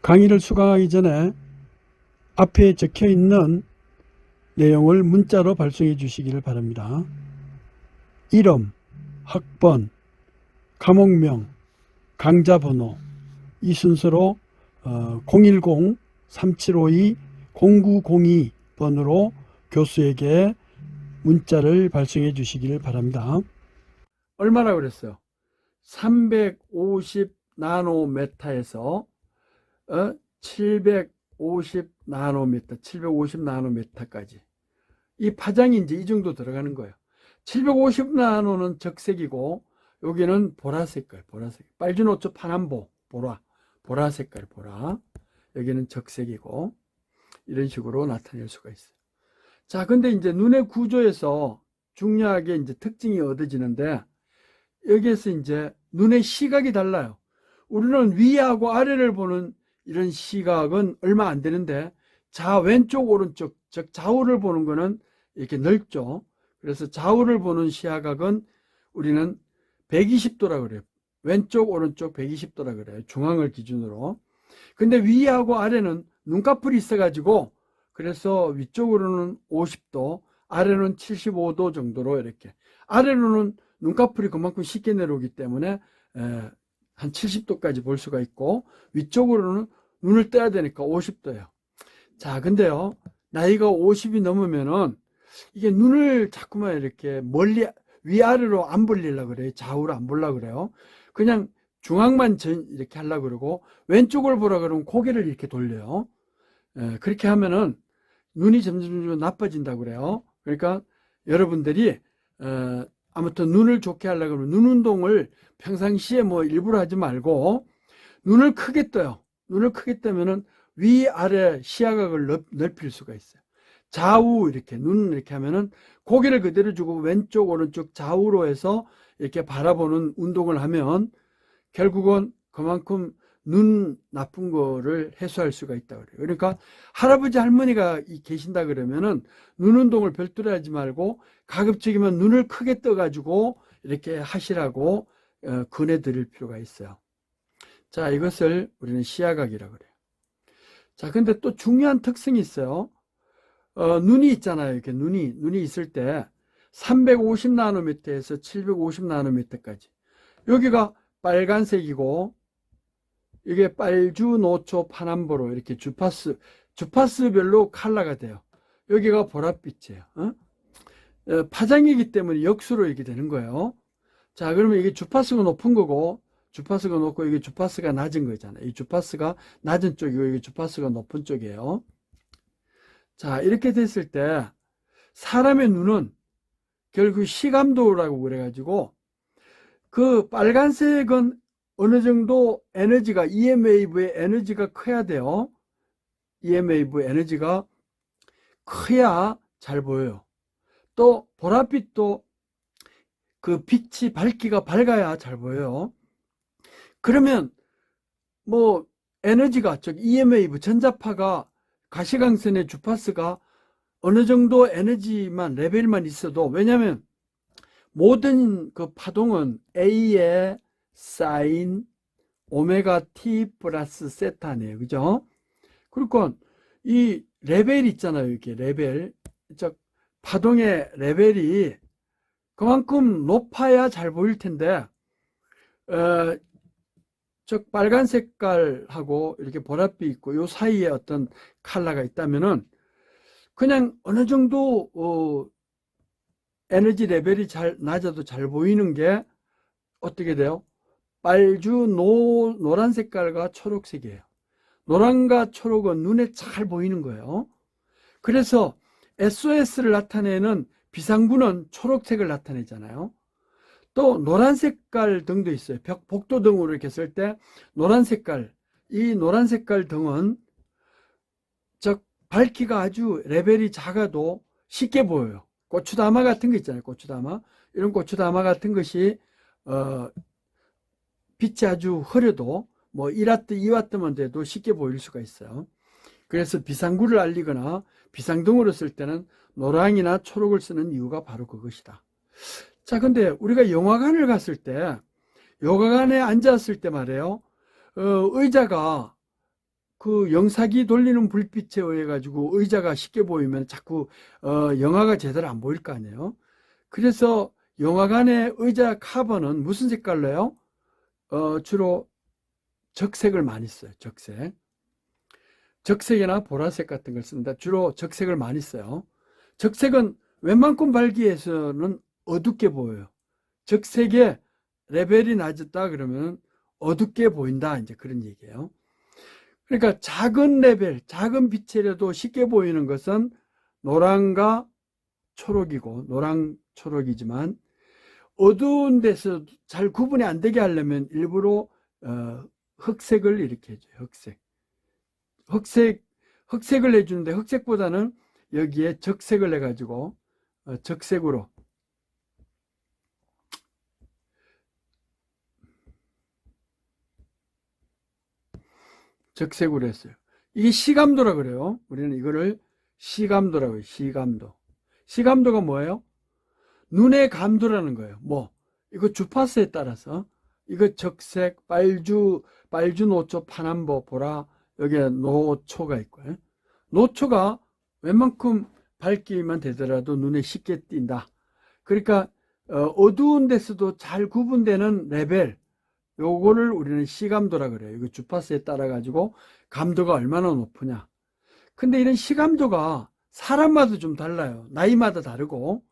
강의를 수강하기 전에 앞에 적혀 있는 내용을 문자로 발송해 주시기를 바랍니다. 이름, 학번, 과목명, 강좌 번호 이 순서로 010-3752-0902번으로 교수에게 문자를 발송해 주시기를 바랍니다. 얼마나 그랬어요? 350 나노메타에서 750 나노메타, 750 나노메타까지. 이 파장이 이제 이 정도 들어가는 거예요. 750 나노는 적색이고, 여기는 보라색깔, 보라색. 빨주노초 파남보, 보라 색깔, 보라. 여기는 적색이고, 이런 식으로 나타낼 수가 있어요. 자, 근데 이제 눈의 구조에서 중요하게 이제 특징이 얻어지는데, 여기에서 이제 눈의 시각이 달라요. 우리는 위하고 아래를 보는 이런 시각은 얼마 안 되는데, 왼쪽, 오른쪽, 즉 좌우를 보는 거는 이렇게 넓죠. 그래서 좌우를 보는 시야각은 우리는 120도라 그래요. 왼쪽, 오른쪽 120도라 그래요. 중앙을 기준으로. 근데 위하고 아래는 눈꺼풀이 있어가지고, 그래서 위쪽으로는 50도, 아래로는 75도 정도로 이렇게. 아래로는 눈꺼풀이 그만큼 쉽게 내려오기 때문에 한 70도까지 볼 수가 있고, 위쪽으로는 눈을 떠야 되니까 50도예요. 자, 근데요, 나이가 50이 넘으면은 이게 눈을 자꾸만 이렇게 멀리 위아래로 안 벌리려고 그래요. 좌우로 안 보려고 그래요. 그냥 중앙만 이렇게 하려고 그러고, 왼쪽을 보라 그러면 고개를 이렇게 돌려요. 그렇게 하면은 눈이 점점 나빠진다고 그래요. 그러니까 여러분들이 아무튼 눈을 좋게 하려고 하면 눈 운동을 평상시에 뭐 일부러 하지 말고 눈을 크게 떠요. 눈을 크게 뜨면은 위아래 시야각을 넓힐 수가 있어요. 좌우 이렇게 눈 이렇게 하면은 고개를 그대로 주고 왼쪽 오른쪽 좌우로 해서 이렇게 바라보는 운동을 하면 결국은 그만큼 눈 나쁜 거를 해소할 수가 있다고 그래요. 그러니까 할아버지 할머니가 계신다 그러면은 눈 운동을 별도로 하지 말고 가급적이면 눈을 크게 떠가지고 이렇게 하시라고 권해 드릴 필요가 있어요. 자, 이것을 우리는 시야각이라고 그래요. 자, 근데 또 중요한 특성이 있어요. 눈이 있잖아요. 이렇게 눈이 있을 때 350 나노미터에서 750 나노미터까지. 여기가 빨간색이고, 이게 빨주, 노초, 파남보로 이렇게 주파수별로 컬러가 돼요. 여기가 보랏빛이에요. 파장이기 때문에 역수로 이렇게 되는 거예요. 자, 그러면 이게 주파수가 높은 거고, 주파수가 높고, 이게 주파수가 낮은 거잖아요. 이 주파수가 낮은 쪽이고, 이게 주파수가 높은 쪽이에요. 자, 이렇게 됐을 때, 사람의 눈은 결국 시감도라고 그래가지고, 그 빨간색은 어느 정도 에너지가, EM웨이브의 에너지가 커야 돼요. EM웨이브 에너지가 커야 잘 보여요. 또, 보랏빛도 그 빛이 밝기가 밝아야 잘 보여요. 그러면 뭐 에너지가 즉 EM웨이브 전자파가 가시광선의 주파수가 어느 정도 에너지만 레벨만 있어도, 왜냐하면 모든 그 파동은 A의 사인 오메가 T 플러스 세타네요. 그죠? 그러니까 이 레벨 있잖아요. 이렇게 레벨, 즉 파동의 레벨이 그만큼 높아야 잘 보일 텐데, 즉 빨간 색깔하고 이렇게 보랏빛 있고 요 사이에 어떤 컬러가 있다면은 그냥 어느 정도 에너지 레벨이 낮아도 잘 보이는 게 어떻게 돼요? 빨주 노란 색깔과 초록색이에요. 노란과 초록은 눈에 잘 보이는 거예요. 그래서 SOS를 나타내는 비상구는 초록색을 나타내잖아요. 또 노란 색깔 등도 있어요. 복도 등으로 이렇게 쓸 때 노란 색깔, 이 노란 색깔 등은 즉 밝기가 아주 레벨이 작아도 쉽게 보여요. 고추다마 같은 거 있잖아요. 고추다마, 이런 고추다마 같은 것이 빛이 아주 흐려도 뭐 1와트, 2와트만 돼도 쉽게 보일 수가 있어요. 그래서 비상구를 알리거나 비상등으로 쓸 때는 노랑이나 초록을 쓰는 이유가 바로 그것이다. 자, 근데 우리가 영화관을 갔을 때, 영화관에 앉았을 때 말이에요. 의자가 그 영사기 돌리는 불빛에 의해 가지고 의자가 쉽게 보이면 자꾸 영화가 제대로 안 보일 거 아니에요. 그래서 영화관의 의자 카버는 무슨 색깔로요? 주로 적색을 많이 써요. 적색. 적색이나 보라색 같은 걸 씁니다. 주로 적색을 많이 써요. 적색은 웬만큼 밝기에서는 어둡게 보여요. 적색의 레벨이 낮았다 그러면 어둡게 보인다, 이제 그런 얘기예요. 그러니까 작은 레벨, 작은 빛이라도 쉽게 보이는 것은 노랑과 초록이고, 노랑 초록이지만 어두운 데서 잘 구분이 안 되게 하려면 일부러 흑색을 이렇게 해줘요. 흑색을 해주는데, 흑색보다는 여기에 적색을 해가지고 적색으로 했어요. 이게 시감도라 그래요. 우리는 이거를 시감도라고 해요. 시감도가 뭐예요? 눈의 감도라는 거예요. 이거 주파수에 따라서 이거 적색, 빨주, 노초, 파남보, 보라, 여기에 노초가 있고요. 노초가 웬만큼 밝기만 되더라도 눈에 쉽게 띈다. 그러니까 어두운 데서도 잘 구분되는 레벨, 요거를 우리는 시감도라 그래요. 이거 주파수에 따라 가지고 감도가 얼마나 높으냐. 근데 이런 시감도가 사람마다 좀 달라요. 나이마다 다르고.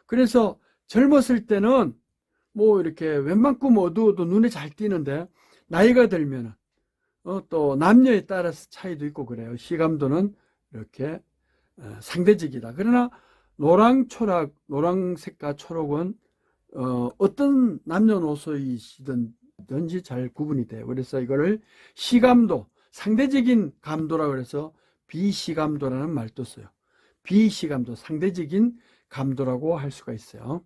그래서 젊었을 때는 이렇게 웬만큼 어두워도 눈에 잘 띄는데, 나이가 들면은 또 남녀에 따라서 차이도 있고 그래요. 시감도는 이렇게 상대적이다. 그러나 노란색과 초록은 어떤 남녀노소이시든지 잘 구분이 돼요. 그래서 이거를 시감도, 상대적인 감도라 그래서 비시감도라는 말도 써요. 비시감도, 상대적인 감도라고 할 수가 있어요.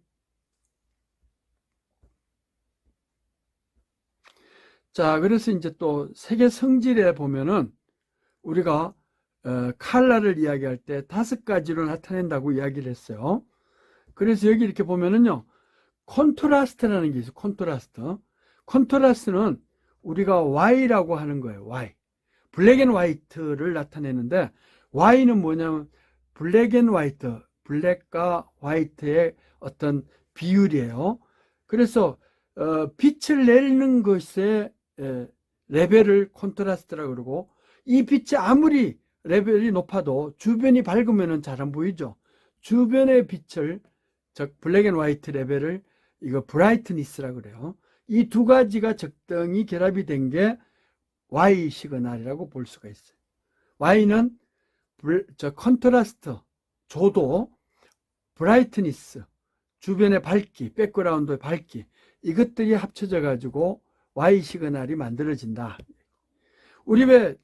자, 그래서 이제 또 색의 성질에 보면은 우리가 컬러를 이야기할 때 5가지로 나타낸다고 이야기를 했어요. 그래서 여기 이렇게 보면은요, 콘트라스트라는 게 있어요. 콘트라스트는 우리가 Y라고 하는 거예요. Y. 블랙 앤 화이트를 나타내는데, Y는 뭐냐면 블랙 앤 화이트, 블랙과 화이트의 어떤 비율이에요. 그래서 빛을 내는 것의 레벨을 콘트라스트라고 그러고, 이 빛이 아무리 레벨이 높아도 주변이 밝으면 잘 안 보이죠. 주변의 빛을, 즉 블랙 앤 화이트 레벨을 이거 브라이트니스라고 그래요. 이 2가지가 적당히 결합이 된 게 Y 시그널이라고 볼 수가 있어요. Y는 컨트라스트, 조도, 브라이트니스, 주변의 밝기, 백그라운드의 밝기, 이것들이 합쳐져 가지고 Y 시그널이 만들어진다. 우리 왜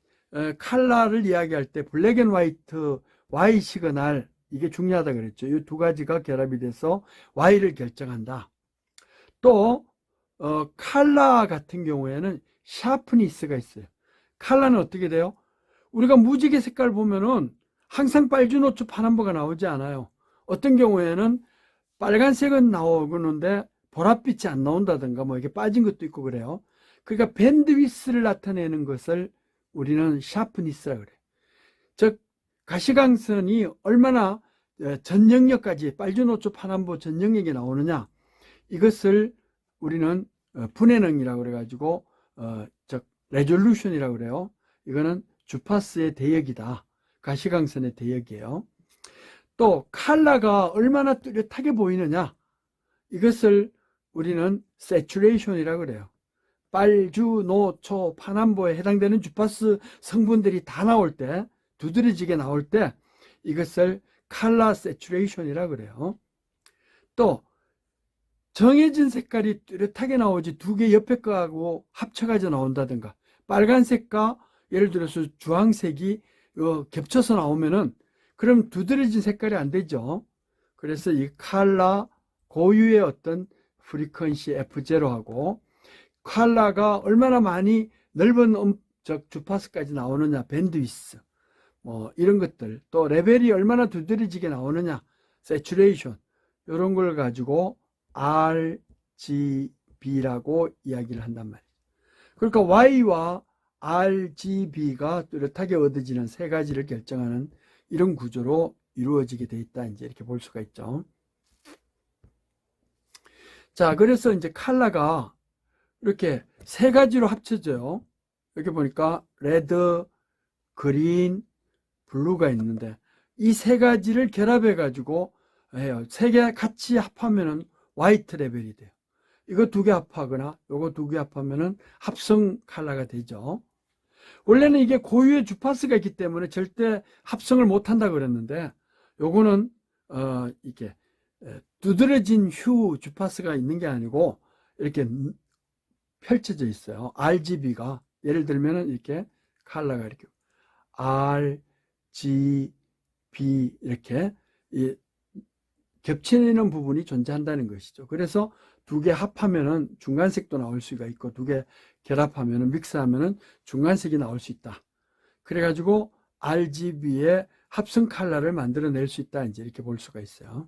컬러를 이야기할 때 블랙 앤 화이트 Y 시그널, 이게 중요하다 그랬죠. 이 2가지가 결합이 돼서 Y를 결정한다. 또 컬러 같은 경우에는 샤프니스가 있어요. 컬러는 어떻게 돼요? 우리가 무지개 색깔 보면은 항상 빨주, 노초, 파남보가 나오지 않아요. 어떤 경우에는 빨간색은 나오는데 보랏빛이 안 나온다든가 이게 빠진 것도 있고 그래요. 그러니까 밴드위스를 나타내는 것을 우리는 샤프니스라 그래요. 즉 가시광선이 얼마나 전 영역까지 빨주, 노초, 파남보 전 영역에 나오느냐, 이것을 우리는 분해능이라고 그래가지고 즉 레졸루션이라고 그래요. 이거는 주파수의 대역이다. 가시광선의 대역이에요. 또 컬러가 얼마나 뚜렷하게 보이느냐, 이것을 우리는 세츄레이션이라고 그래요. 빨주, 노초, 파남보에 해당되는 주파수 성분들이 다 나올 때, 두드러지게 나올 때 이것을 컬러 세츄레이션이라고 그래요. 또 정해진 색깔이 뚜렷하게 나오지 2개 옆에 거하고 합쳐가지고 나온다든가, 빨간색과 예를 들어서 주황색이 겹쳐서 나오면은 그럼 두드러진 색깔이 안 되죠. 그래서 이 컬러 고유의 어떤 프리퀀시 F0하고 컬러가 얼마나 많이 넓은 주파수까지 나오느냐, 밴드위스, 이런 것들, 또 레벨이 얼마나 두드러지게 나오느냐, 세츄레이션, 이런 걸 가지고 RGB라고 이야기를 한단 말이에요. 그러니까 Y와 RGB가 뚜렷하게 얻어지는 세 가지를 결정하는 이런 구조로 이루어지게 돼 있다. 이제 이렇게 볼 수가 있죠. 자, 그래서 이제 컬러가 이렇게 세 가지로 합쳐져요. 여기 보니까 레드, 그린, 블루가 있는데 이 세 가지를 결합해 가지고 해요. 세 개 같이 합하면은 화이트 레벨이 돼요. 이거 두 개 합하거나 요거 두 개 합하면은 합성 컬러가 되죠. 원래는 이게 고유의 주파수가 있기 때문에 절대 합성을 못 한다 그랬는데 요거는 이렇게 두드러진 휴 주파수가 있는 게 아니고 이렇게 펼쳐져 있어요. RGB가 예를 들면은 이렇게 컬러가 이렇게 R, G, B 이렇게 겹치는 부분이 존재한다는 것이죠. 그래서 두 개 합하면은 중간색도 나올 수가 있고 두 개 결합하면은 믹스하면은 중간색이 나올 수 있다. 그래가지고 RGB의 합성 컬러를 만들어낼 수 있다. 이제 이렇게 볼 수가 있어요.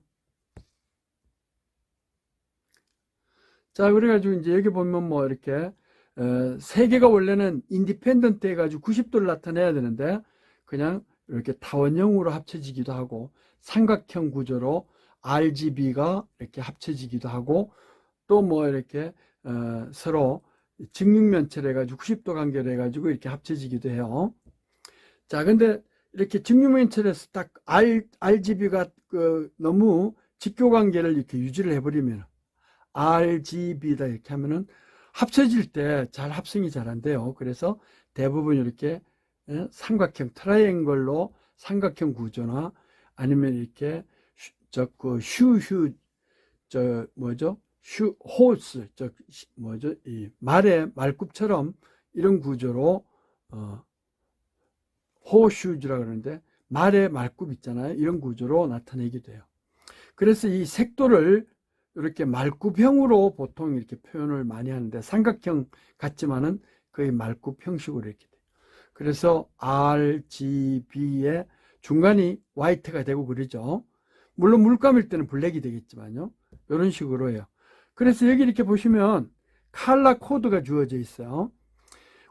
자, 그래가지고 이제 여기 보면 뭐 이렇게 세 개가 원래는 인디펜던트 해가지고 90도를 나타내야 되는데 그냥 이렇게 타원형으로 합쳐지기도 하고 삼각형 구조로 RGB가 이렇게 합쳐지기도 하고 또 뭐 이렇게 서로 직육면체를 해가지고 90도 간격을 해가지고 이렇게 합쳐지기도 해요. 자, 근데 이렇게 직육면체에서 딱 RGB가 너무 직교관계를 이렇게 유지를 해버리면 RGB다 이렇게 하면은 합쳐질 때 잘 합성이 잘 안 돼요. 그래서 대부분 이렇게 삼각형 트라이앵글로 삼각형 구조나 아니면 이렇게 호스 이 말의 말굽처럼 이런 구조로 호슈즈라 그러는데 말의 말굽 있잖아요. 이런 구조로 나타내기도 해요. 그래서 이 색도를 이렇게 말굽형으로 보통 이렇게 표현을 많이 하는데 삼각형 같지만은 거의 말굽 형식으로 이렇게 돼요. 그래서 RGB의 중간이 화이트가 되고 그러죠. 물론 물감일 때는 블랙이 되겠지만요. 이런 식으로 해요. 그래서 여기 이렇게 보시면 컬러 코드가 주어져 있어요.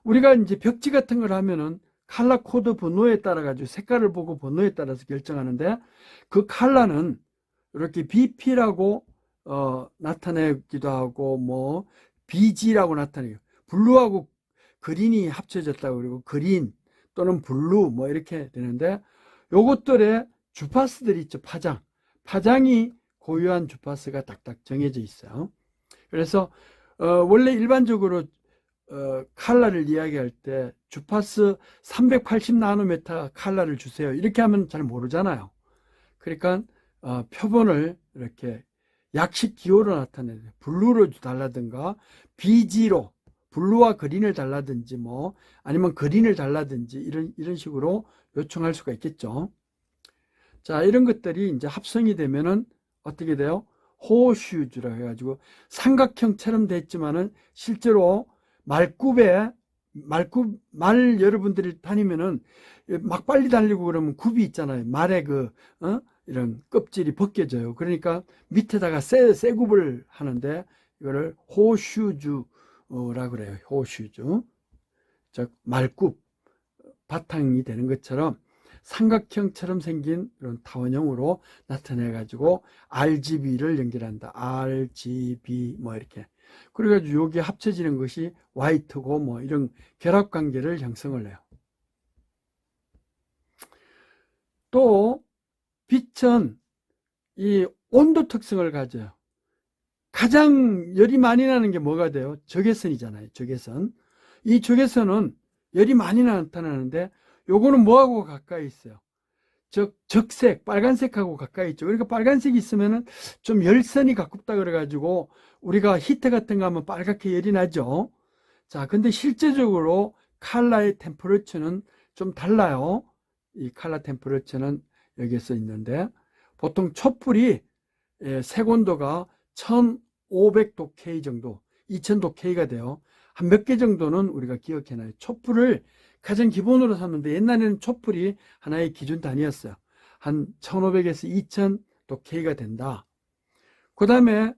우리가 이제 벽지 같은 걸 하면은 컬러 코드 번호에 따라 가지고 색깔을 보고 번호에 따라서 결정하는데 그 컬러는 이렇게 BP라고 나타내기도 하고 뭐 BG라고 나타내고 블루하고 그린이 합쳐졌다고 그리고 그린 또는 블루 뭐 이렇게 되는데 요것들의 주파수들이 있죠. 파장이 고유한 주파수가 딱딱 정해져 있어요. 그래서 원래 일반적으로 컬러를 이야기할 때 주파수 380 나노미터 컬러를 주세요. 이렇게 하면 잘 모르잖아요. 그러니까 표본을 이렇게 약식 기호로 나타내요. 블루로 달라든가 BG로 블루와 그린을 달라든지 뭐 아니면 그린을 달라든지 이런 식으로 요청할 수가 있겠죠. 자, 이런 것들이 이제 합성이 되면은 어떻게 돼요? 호슈즈라 해가지고 삼각형처럼 됐지만은 실제로 말 여러분들이 다니면은 막 빨리 달리고 그러면 굽이 있잖아요. 말에 이런 껍질이 벗겨져요. 그러니까 밑에다가 쇠굽을 하는데 이거를 호슈즈라고 그래요. 호슈즈. 즉 말굽 바탕이 되는 것처럼 삼각형처럼 생긴 이런 타원형으로 나타내 가지고 RGB를 연결한다. RGB 뭐 이렇게. 그래가지고 여기 합쳐지는 것이 화이트고 뭐 이런 결합 관계를 형성을 해요. 또 빛은 이 온도 특성을 가져요. 가장 열이 많이 나는 게 뭐가 돼요? 적외선이잖아요. 적외선. 이 적외선은 열이 많이 나타나는데 요거는 뭐하고 가까이 있어요? 적색, 빨간색하고 가까이 있죠. 그러니까 빨간색이 있으면은 좀 열선이 가깝다 그래가지고 우리가 히터 같은 거 하면 빨갛게 열이 나죠. 자, 근데 실제적으로 칼라의 템퍼러처는 좀 달라요. 이 칼라 템퍼러처는 여기서 있는데 보통 촛불이 색온도가 1500도 K 정도, 2000도 K가 돼요. 한 몇 개 정도는 우리가 기억해놔요. 촛불을 가장 기본으로 삼는데 옛날에는 촛불이 하나의 기준 단위였어요. 한 1500에서 2000도 K가 된다. 그 다음에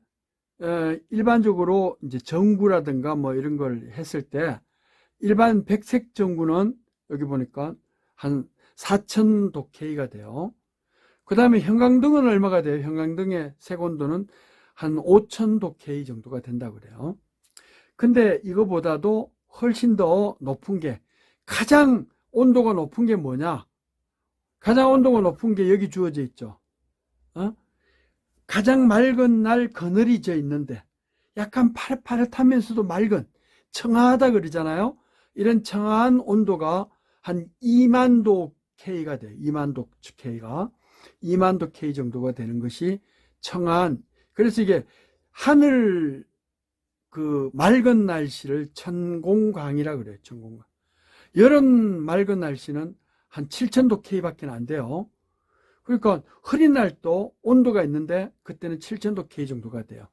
일반적으로 이제 전구라든가 뭐 이런 걸 했을 때 일반 백색 전구는 여기 보니까 한 4000도 K가 돼요. 그 다음에 형광등은 얼마가 돼요? 형광등의 색 온도는 한 5000도 K 정도가 된다고 그래요. 근데 이거보다도 훨씬 더 높은 게, 가장 온도가 높은 게 뭐냐? 가장 온도가 높은 게 여기 주어져 있죠. 가장 맑은 날 그늘이 져 있는데 약간 파릇파릇하면서도 맑은, 청아하다 그러잖아요. 이런 청아한 온도가 한 2만도 K가 돼요. 2만도 K가 2만도 K 정도가 되는 것이 청아한, 그래서 이게 하늘 그 맑은 날씨를 천공광이라 그래요. 천공광. 여름 맑은 날씨는 한 7000도 K밖에 안 돼요. 그러니까 흐린 날도 온도가 있는데 그때는 7000도 K 정도가 돼요.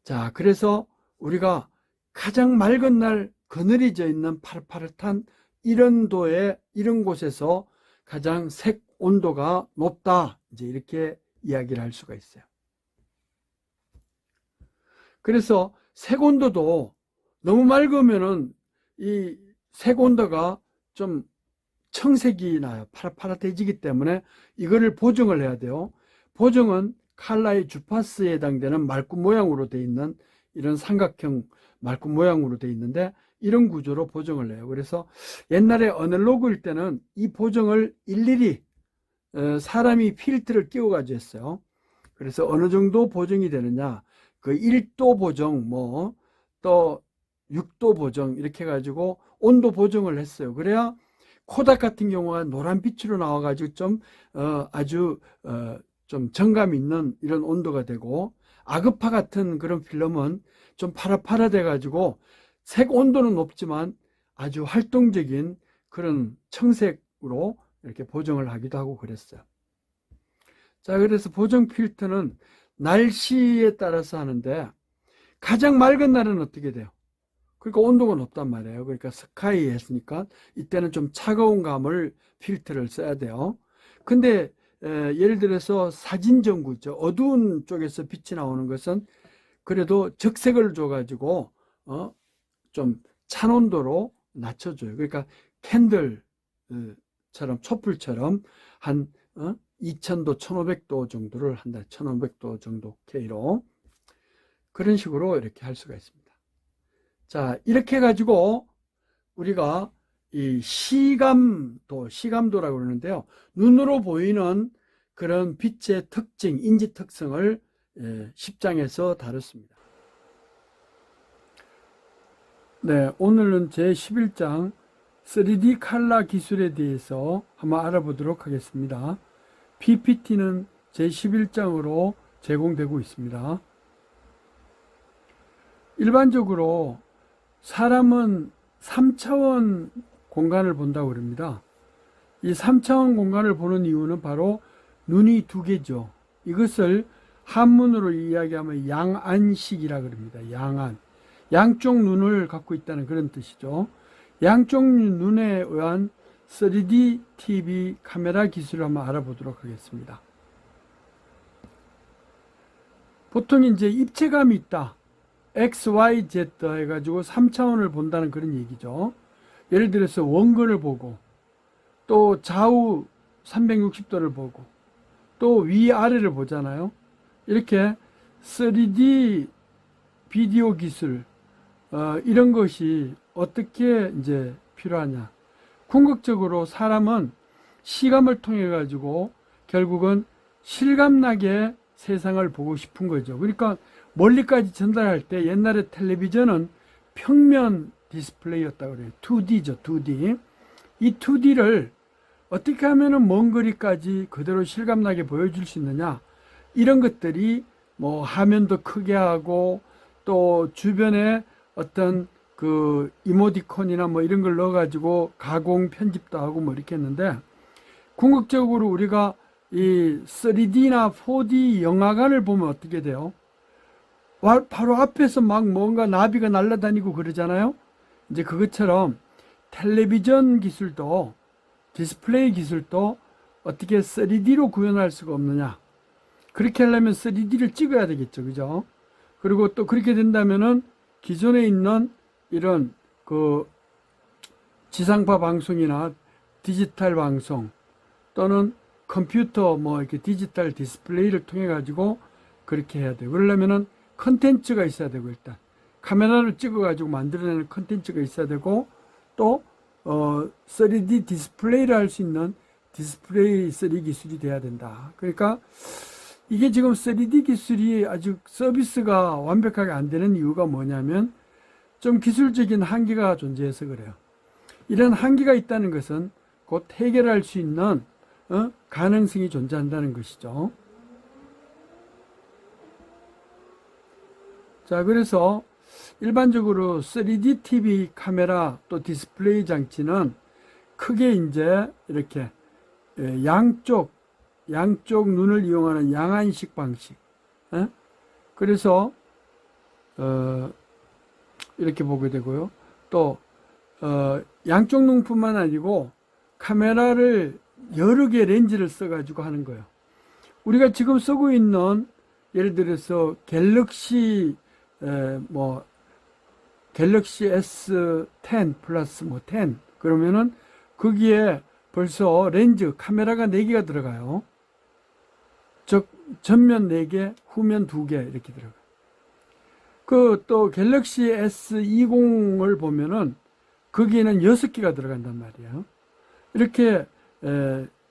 자, 그래서 우리가 가장 맑은 날 그늘이 져 있는 파릇파릇한 이런 도에, 이런 곳에서 가장 색 온도가 높다, 이제 이렇게 이야기를 할 수가 있어요. 그래서 색 온도도 너무 맑으면은 이 색 온도가 좀 청색이 나요. 파릇파릇해지기 때문에 이거를 보정을 해야 돼요. 보정은 칼라의 주파수에 해당되는 말굽 모양으로 되어 있는 이런 삼각형 말굽 모양으로 되어 있는데 이런 구조로 보정을 해요. 그래서 옛날에 어널로그일 때는 이 보정을 일일이 사람이 필트를 끼워 가지고 했어요. 그래서 어느 정도 보정이 되느냐, 그 1도 보정, 뭐 또 6도 보정 이렇게 해 가지고 온도 보정을 했어요. 그래야 코닥 같은 경우가 노란빛으로 나와가지고 좀 아주 좀 정감 있는 이런 온도가 되고, 아그파 같은 그런 필름은 좀 파릇파릇해 가지고 색 온도는 높지만 아주 활동적인 그런 청색으로 이렇게 보정을 하기도 하고 그랬어요. 자, 그래서 보정 필터는 날씨에 따라서 하는데 가장 맑은 날은 어떻게 돼요? 그러니까 온도가 높단 말이에요. 그러니까 스카이 했으니까 이때는 좀 차가운 감을 필터를 써야 돼요. 근데 예를 들어서 사진 전구 있죠. 어두운 쪽에서 빛이 나오는 것은 그래도 적색을 줘가지고 좀 찬 온도로 낮춰줘요. 그러니까 캔들처럼, 촛불처럼 한 2000도, 1500도 정도를 한다. 1500도 정도 K로. 그런 식으로 이렇게 할 수가 있습니다. 자, 이렇게 해가지고 우리가 이 시감도라고 그러는데요. 눈으로 보이는 그런 빛의 특징, 인지 특성을 10장에서 다뤘습니다. 네, 오늘은 제 11장 3D 칼라 기술에 대해서 한번 알아보도록 하겠습니다. PPT는 제 11장으로 제공되고 있습니다. 일반적으로 사람은 3차원 공간을 본다고 그럽니다. 이 3차원 공간을 보는 이유는 바로 눈이 두 개죠. 이것을 한문으로 이야기하면 양안식이라 그럽니다. 양안. 양쪽 눈을 갖고 있다는 그런 뜻이죠. 양쪽 눈에 의한 3D TV 카메라 기술을 한번 알아보도록 하겠습니다. 보통 이제 입체감이 있다. X, Y, Z 해가지고 3차원을 본다는 그런 얘기죠. 예를 들어서 원근을 보고, 또 좌우 360도를 보고, 또 위아래를 보잖아요. 이렇게 3D 비디오 기술, 이런 것이 어떻게 이제 필요하냐. 궁극적으로 사람은 시감을 통해 가지고 결국은 실감나게 세상을 보고 싶은 거죠. 그러니까 멀리까지 전달할 때 옛날에 텔레비전은 평면 디스플레이였다고 그래요. 2D죠, 2D. 이 2D를 어떻게 하면은 먼 거리까지 그대로 실감나게 보여줄 수 있느냐. 이런 것들이 뭐 화면도 크게 하고 또 주변에 어떤 그 이모티콘이나 뭐 이런 걸 넣어가지고 가공 편집도 하고 뭐 이렇게 했는데, 궁극적으로 우리가 이 3D나 4D 영화관을 보면 어떻게 돼요? 바로 앞에서 막 뭔가 나비가 날아다니고 그러잖아요. 이제 그것처럼 텔레비전 기술도, 디스플레이 기술도 어떻게 3D로 구현할 수가 없느냐. 그렇게 하려면 3D를 찍어야 되겠죠. 그죠? 그리고 또 그렇게 된다면은 기존에 있는 이런 그 지상파 방송이나 디지털 방송 또는 컴퓨터 뭐 이렇게 디지털 디스플레이를 통해 가지고 그렇게 해야 돼요. 그러려면은 컨텐츠가 있어야 되고, 일단 카메라를 찍어 가지고 만들어내는 컨텐츠가 있어야 되고, 또 3D 디스플레이를 할 수 있는 디스플레이 3 기술이 돼야 된다. 그러니까 이게 지금 3D 기술이 아직 서비스가 완벽하게 안 되는 이유가 뭐냐면 좀 기술적인 한계가 존재해서 그래요. 이런 한계가 있다는 것은 곧 해결할 수 있는 가능성이 존재한다는 것이죠. 자, 그래서 일반적으로 3D TV 카메라 또 디스플레이 장치는 크게 이제 이렇게 양쪽 눈을 이용하는 양안식 방식. 그래서 이렇게 보게 되고요. 또 양쪽 눈뿐만 아니고 카메라를 여러 개의 렌즈를 써가지고 하는 거예요. 우리가 지금 쓰고 있는 예를 들어서 갤럭시 갤럭시 S10 플러스 10 그러면은 거기에 벌써 렌즈 카메라가 4개가 들어가요. 즉 전면 4개, 후면 2개 이렇게 들어가요. 그 또 갤럭시 S20을 보면은 거기에는 6개가 들어간단 말이에요. 이렇게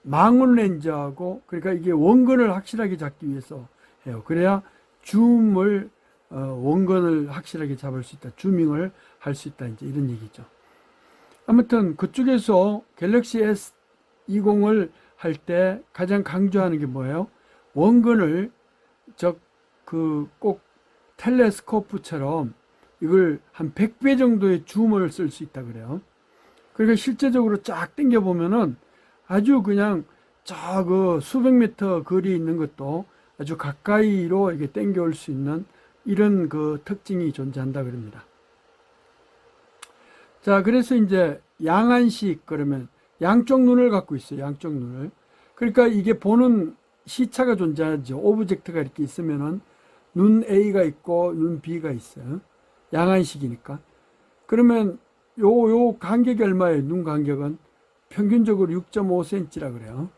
망원 렌즈하고, 그러니까 이게 원근을 확실하게 잡기 위해서 해요. 그래야 줌을 원근을 확실하게 잡을 수 있다. 줌밍을 할 수 있다. 이제 이런 얘기죠. 아무튼 그쪽에서 갤럭시 S20을 할 때 가장 강조하는 게 뭐예요? 원근을 꼭 텔레스코프처럼 이걸 한 100배 정도의 줌을 쓸 수 있다 그래요. 그러니까 실제적으로 쫙 당겨 보면은 아주 그냥 그 수백 미터 거리에 있는 것도 아주 가까이로 이렇게 당겨 올 수 있는 이런 그 특징이 존재한다 그럽니다. 자, 그래서 이제 양안식, 그러면 양쪽 눈을 갖고 있어요. 양쪽 눈을. 그러니까 이게 보는 시차가 존재하죠. 오브젝트가 이렇게 있으면은 눈 A가 있고 눈 B가 있어요. 양안식이니까. 그러면 요 간격이 얼마예요? 눈 간격은 평균적으로 6.5cm라 그래요.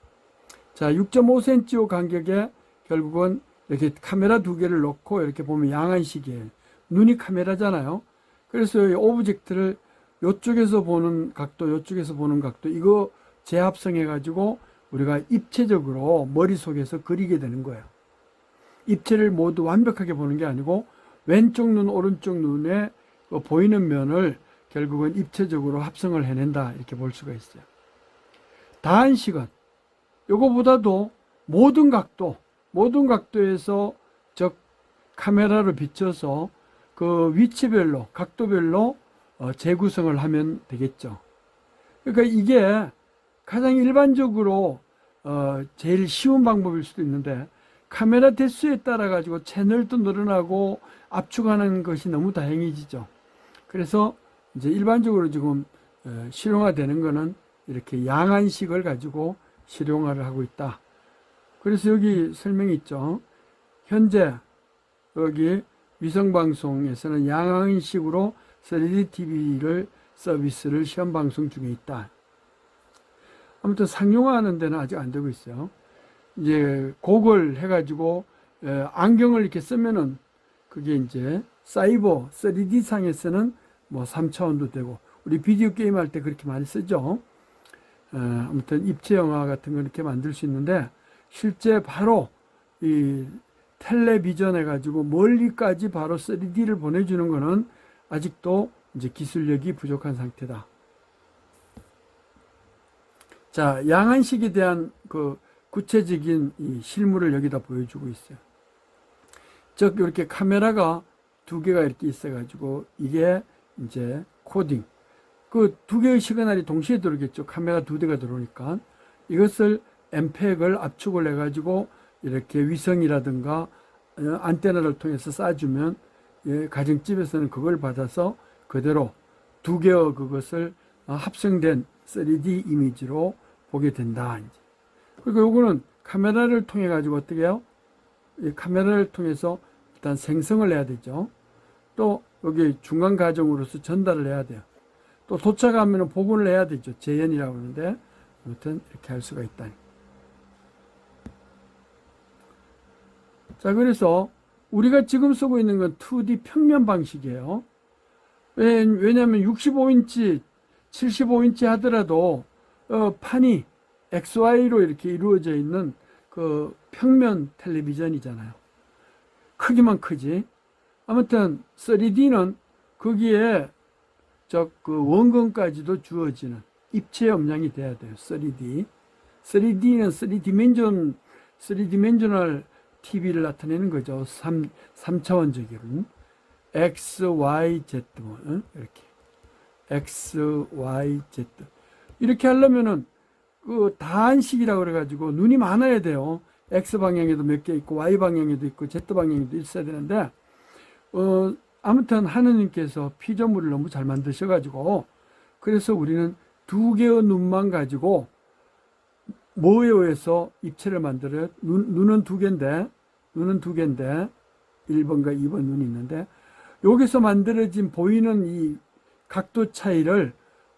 자, 6.5cm 요 간격에 결국은 이렇게 카메라 2개를 놓고 이렇게 보면 양안식이에요. 눈이 카메라잖아요. 그래서 이 오브젝트를 요쪽에서 보는 각도, 요쪽에서 보는 각도, 이거 재합성해 가지고 우리가 입체적으로 머릿속에서 그리게 되는 거예요. 입체를 모두 완벽하게 보는 게 아니고 왼쪽 눈, 오른쪽 눈에 보이는 면을 결국은 입체적으로 합성을 해낸다, 이렇게 볼 수가 있어요. 다한식은 요거보다도 모든 각도에서 카메라로 비춰서 그 위치별로, 각도별로 재구성을 하면 되겠죠. 그러니까 이게 가장 일반적으로 제일 쉬운 방법일 수도 있는데, 카메라 대수에 따라 가지고 채널도 늘어나고 압축하는 것이 너무 다양해지죠. 그래서 이제 일반적으로 지금 실용화되는 거는 이렇게 양안식을 가지고 실용화를 하고 있다. 그래서 여기 설명이 있죠. 현재 여기 위성방송에서는 양안식으로 3D TV를 서비스를 시험 방송 중에 있다. 아무튼 상용화하는 데는 아직 안 되고 있어요. 이제 고글 해가지고 안경을 이렇게 쓰면은 그게 이제 사이버 3D 상에서는 뭐 3차원도 되고, 우리 비디오 게임 할 때 그렇게 많이 쓰죠. 아무튼 입체 영화 같은 거 이렇게 만들 수 있는데, 실제 바로 이 텔레비전 해가지고 멀리까지 바로 3D를 보내주는 거는 아직도 이제 기술력이 부족한 상태다. 자, 양안식에 대한 그 구체적인 이 실물을 여기다 보여주고 있어요. 즉, 이렇게 카메라가 2개가 이렇게 있어가지고, 이게 이제 코딩. 그 2개의 시그널이 동시에 들어오겠죠. 카메라 2대가 들어오니까. 이것을 엠팩을 압축을 해가지고, 이렇게 위성이라든가 안테나를 통해서 쏴주면, 가정집에서는 그걸 받아서 그대로 2개의 그것을 합성된 3D 이미지로 보게 된다. 그리고 요거는 카메라를 통해 가지고 어떻게 해요? 이 카메라를 통해서 일단 생성을 해야 되죠. 또 여기 중간 과정으로서 전달을 해야 돼요. 또 도착하면 복원을 해야 되죠. 재현이라고 하는데 아무튼 이렇게 할 수가 있다. 자, 그래서 우리가 지금 쓰고 있는 건 2D 평면 방식이에요. 왜냐하면 65인치, 75인치 하더라도 판이 XY로 이렇게 이루어져 있는 그 평면 텔레비전이잖아요. 크기만 크지. 아무튼 3D는 거기에 그 원근까지도 주어지는 입체 음량이 돼야 돼요. 3D. 3D는 3디멘셔널 TV를 나타내는 거죠. 3차원적인. X, Y, Z. 이렇게. X, Y, Z. 이렇게 하려면은 그 다한식이라고 그래가지고 눈이 많아야 돼요. X 방향에도 몇 개 있고, Y 방향에도 있고, Z 방향에도 있어야 되는데, 아무튼 하느님께서 피조물을 너무 잘 만드셔가지고, 그래서 우리는 2개의 눈만 가지고 뭐에 의해서 입체를 만들어요? 눈은 2개인데 1번과 2번 눈이 있는데, 여기서 만들어진 보이는 이 각도 차이를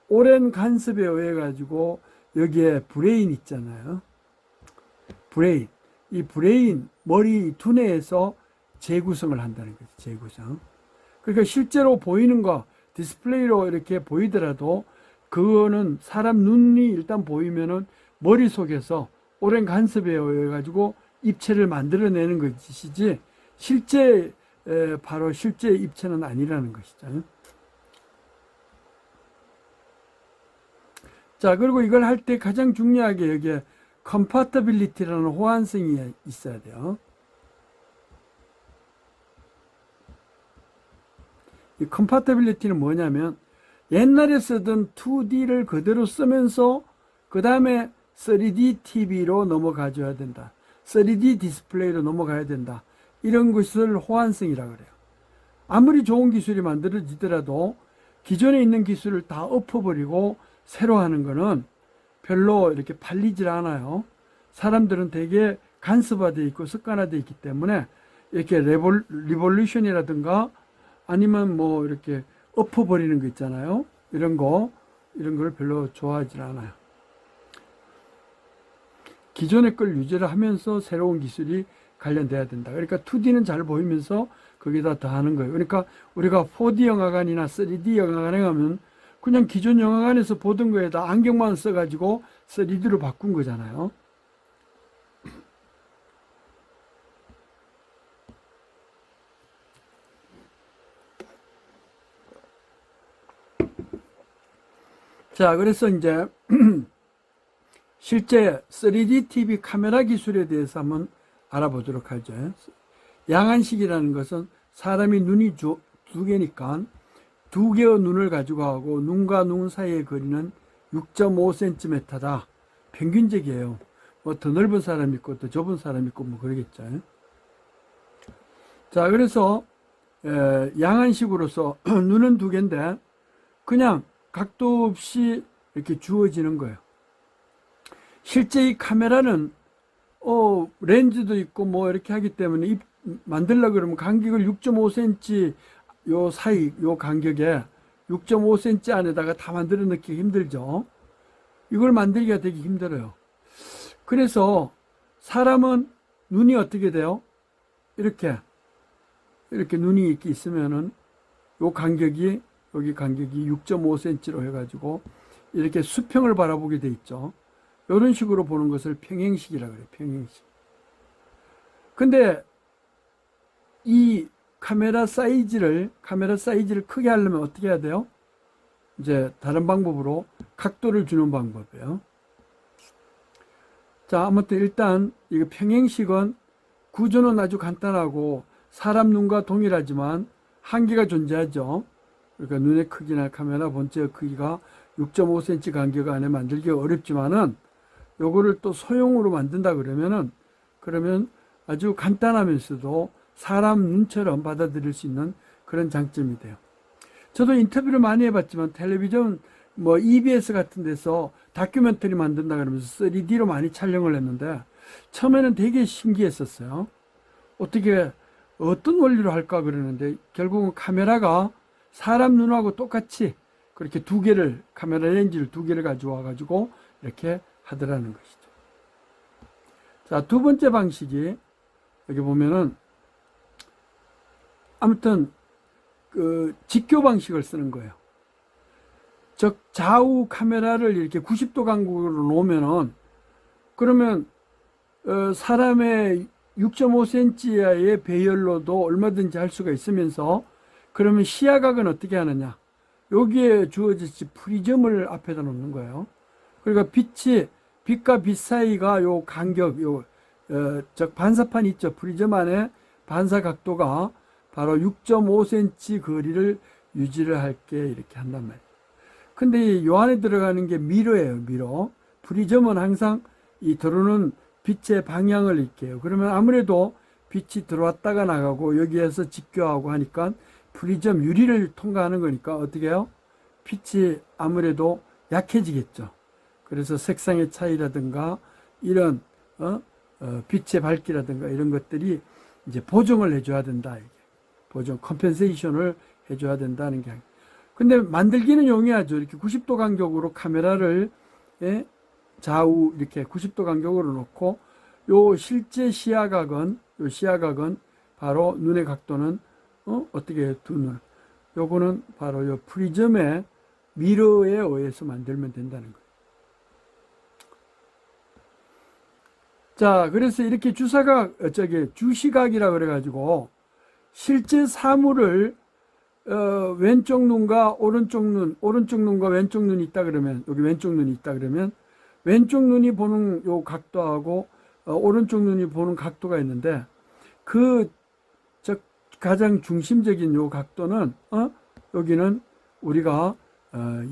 오랜 간섭에 의해 가지고 여기에 브레인 있잖아요. 이 브레인 머리 두뇌에서 재구성을 한다는 거죠. 재구성. 그러니까 실제로 보이는 거 디스플레이로 이렇게 보이더라도 그거는 사람 눈이 일단 보이면은 머릿속에서 오랜 간섭에 의해 가지고 입체를 만들어내는 것이지 바로 실제 입체는 아니라는 것이죠. 자, 그리고 이걸 할 때 가장 중요하게 여기에 compatibility라는 호환성이 있어야 돼요. 이 compatibility는 뭐냐면 옛날에 쓰던 2D를 그대로 쓰면서 그 다음에 3D TV로 넘어가줘야 된다. 3D 디스플레이로 넘어가야 된다. 이런 것을 호환성이라고 그래요. 아무리 좋은 기술이 만들어지더라도 기존에 있는 기술을 다 엎어버리고 새로 하는 거는 별로 이렇게 팔리질 않아요. 사람들은 되게 간섭화되어 있고 습관화되어 있기 때문에 이렇게 리볼루션이라든가 아니면 뭐 이렇게 엎어버리는 거 있잖아요. 이런 걸 별로 좋아하질 않아요. 기존의 걸 유지를 하면서 새로운 기술이 관련돼야 된다. 그러니까 2D는 잘 보이면서 거기다 더 하는 거예요. 그러니까 우리가 4D 영화관이나 3D 영화관에 가면 그냥 기존 영화관에서 보던 거에다 안경만 써가지고 3D로 바꾼 거잖아요. 자, 그래서 이제 실제 3D TV 카메라 기술에 대해서 한번 알아보도록 하죠. 양안식이라는 것은 사람이 눈이 2개니까 2개의 눈을 가지고 하고 눈과 눈 사이의 거리는 6.5cm다. 평균적이에요. 뭐 더 넓은 사람 있고 더 좁은 사람 있고 뭐 그러겠죠. 자, 그래서 양안식으로서 눈은 2개인데 그냥 각도 없이 이렇게 주어지는 거예요. 실제 이 카메라는 렌즈도 있고 뭐 이렇게 하기 때문에 만들려고 그러면 간격을 6.5cm 요 사이 요 간격에 6.5cm 안에다가 다 만들어 넣기 힘들죠. 이걸 만들기가 되게 힘들어요. 그래서 사람은 눈이 어떻게 돼요? 이렇게 눈이 이렇게 있으면은 요 간격이 여기 간격이 6.5cm로 해가지고 이렇게 수평을 바라보게 돼 있죠. 이런 식으로 보는 것을 평행식이라고 그래요. 평행식. 근데 이 카메라 사이즈를 크게 하려면 어떻게 해야 돼요? 이제 다른 방법으로 각도를 주는 방법이에요. 자, 아무튼 일단 이거 평행식은 구조는 아주 간단하고 사람 눈과 동일하지만 한계가 존재하죠. 그러니까 눈의 크기나 카메라 본체의 크기가 6.5cm 간격 안에 만들기가 어렵지만은 요거를 또 소형으로 만든다 그러면 아주 간단하면서도 사람 눈처럼 받아들일 수 있는 그런 장점이 돼요. 저도 인터뷰를 많이 해봤지만 텔레비전 뭐 EBS 같은 데서 다큐멘터리 만든다 그러면서 3D로 많이 촬영을 했는데 처음에는 되게 신기했었어요. 어떤 원리로 할까 그러는데 결국은 카메라가 사람 눈하고 똑같이 그렇게 카메라 렌즈를 두 개를 가져와 가지고 이렇게 하더라는 것이죠. 자, 두 번째 방식이 여기 보면은 아무튼 그 직교 방식을 쓰는 거예요. 즉 좌우 카메라를 이렇게 90도 간격으로 놓으면은 그러면 사람의 6.5cm 이하의 배열로도 얼마든지 할 수가 있으면서 그러면 시야각은 어떻게 하느냐? 여기에 주어졌지 프리즘을 앞에다 놓는 거예요. 그러니까 빛과 빛 사이가 요 간격, 즉 반사판 있죠. 프리즘 안에 반사 각도가 바로 6.5cm 거리를 유지를 할게 이렇게 한단 말이에요. 근데 요 안에 들어가는 게 미러예요, 미러. 프리즘은 항상 이 들어오는 빛의 방향을 이렇게 해요. 그러면 아무래도 빛이 들어왔다가 나가고 여기에서 직교하고 하니까 프리즘 유리를 통과하는 거니까 어떻게 해요? 빛이 아무래도 약해지겠죠. 그래서 색상의 차이라든가 이런 빛의 밝기라든가 이런 것들이 이제 보정을 해줘야 된다. 이게. 보정, 컴펜세이션을 해줘야 된다는 게. 근데 만들기는 용이하죠. 이렇게 90도 간격으로 카메라를 좌우 이렇게 90도 간격으로 놓고 요 실제 시야각은 바로 눈의 각도는 어떻게 해요? 두 눈. 요거는 바로 요 프리즘의 미러에 의해서 만들면 된다는 거예요. 자, 그래서 이렇게 주시각이라 그래가지고 실제 사물을 왼쪽 눈과 오른쪽 눈과 왼쪽 눈이 있다 그러면 여기 왼쪽 눈이 있다 그러면 왼쪽 눈이 보는 요 각도하고 오른쪽 눈이 보는 각도가 있는데 가장 중심적인 요 각도는 여기는 우리가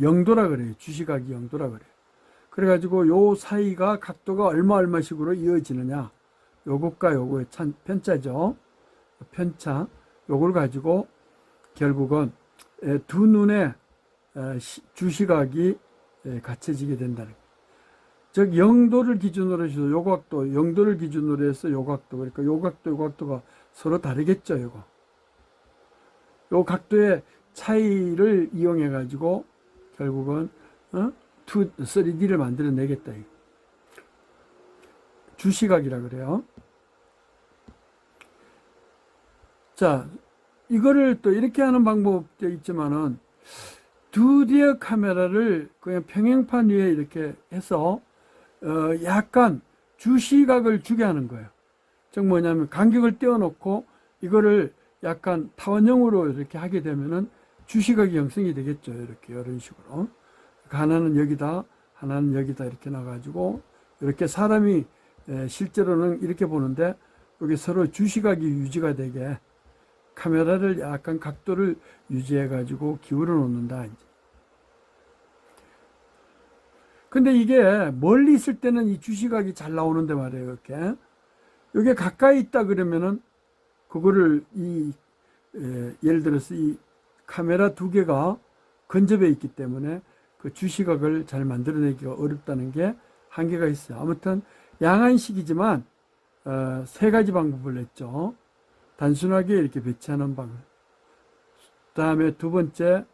영도라 그래요. 주시각이 영도라 그래요. 그래가지고 요 사이가 각도가 얼마씩으로 이어지느냐. 요것과 요거의 편차죠. 편차. 요걸 가지고 결국은 두 눈의 주시각이 갖춰지게 된다는 거예요. 즉 영도를 기준으로 해서 요 각도, 영도를 기준으로 해서 요 각도. 그러니까 요 각도가 서로 다르겠죠. 요거. 요 각도의 차이를 이용해 가지고 결국은 3D를 만들어내겠다. 주시각이라 그래요. 자, 이거를 또 이렇게 하는 방법도 있지만은 2D의 카메라를 그냥 평행판 위에 이렇게 해서 약간 주시각을 주게 하는 거예요. 즉 뭐냐면 간격을 떼어놓고 이거를 약간 타원형으로 이렇게 하게 되면은 주시각이 형성이 되겠죠. 이렇게 이런 식으로. 하나는 여기다, 하나는 여기다 이렇게 놔가지고 이렇게 사람이 실제로는 이렇게 보는데 여기 서로 주시각이 유지가 되게 카메라를 약간 각도를 유지해 가지고 기울여 놓는다. 이제. 근데 이게 멀리 있을 때는 이 주시각이 잘 나오는데 말이에요. 이렇게 여기 가까이 있다 그러면은 그거를 예를 들어서 이 카메라 두 개가 근접해 있기 때문에 그 주시각을 잘 만들어내기가 어렵다는 게 한계가 있어요. 아무튼 양안식이지만 세 가지 방법을 냈죠. 단순하게 이렇게 배치하는 방법. 그 다음에 두 번째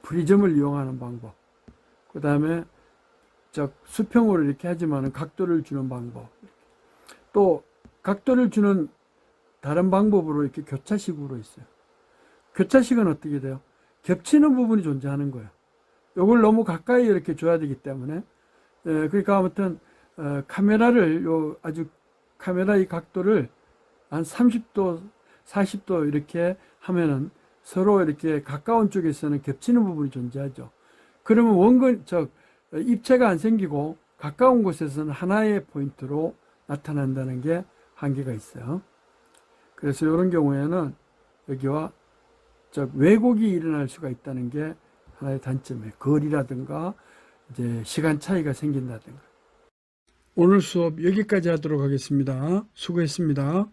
프리즘을 이용하는 방법. 그 다음에 수평으로 이렇게 하지만 각도를 주는 방법. 또 각도를 주는 다른 방법으로 이렇게 교차식으로 있어요. 교차식은 어떻게 돼요? 겹치는 부분이 존재하는 거예요. 요걸 너무 가까이 이렇게 줘야 되기 때문에 그러니까 아무튼 카메라를 카메라의 각도를 한 30도, 40도 이렇게 하면은 서로 이렇게 가까운 쪽에서는 겹치는 부분이 존재하죠. 그러면 입체가 안 생기고 가까운 곳에서는 하나의 포인트로 나타난다는 게 한계가 있어요. 그래서 이런 경우에는 여기와 왜곡이 일어날 수가 있다는 게 하나의 단점이에요. 거리라든가 이제 시간 차이가 생긴다든가. 오늘 수업 여기까지 하도록 하겠습니다. 수고했습니다.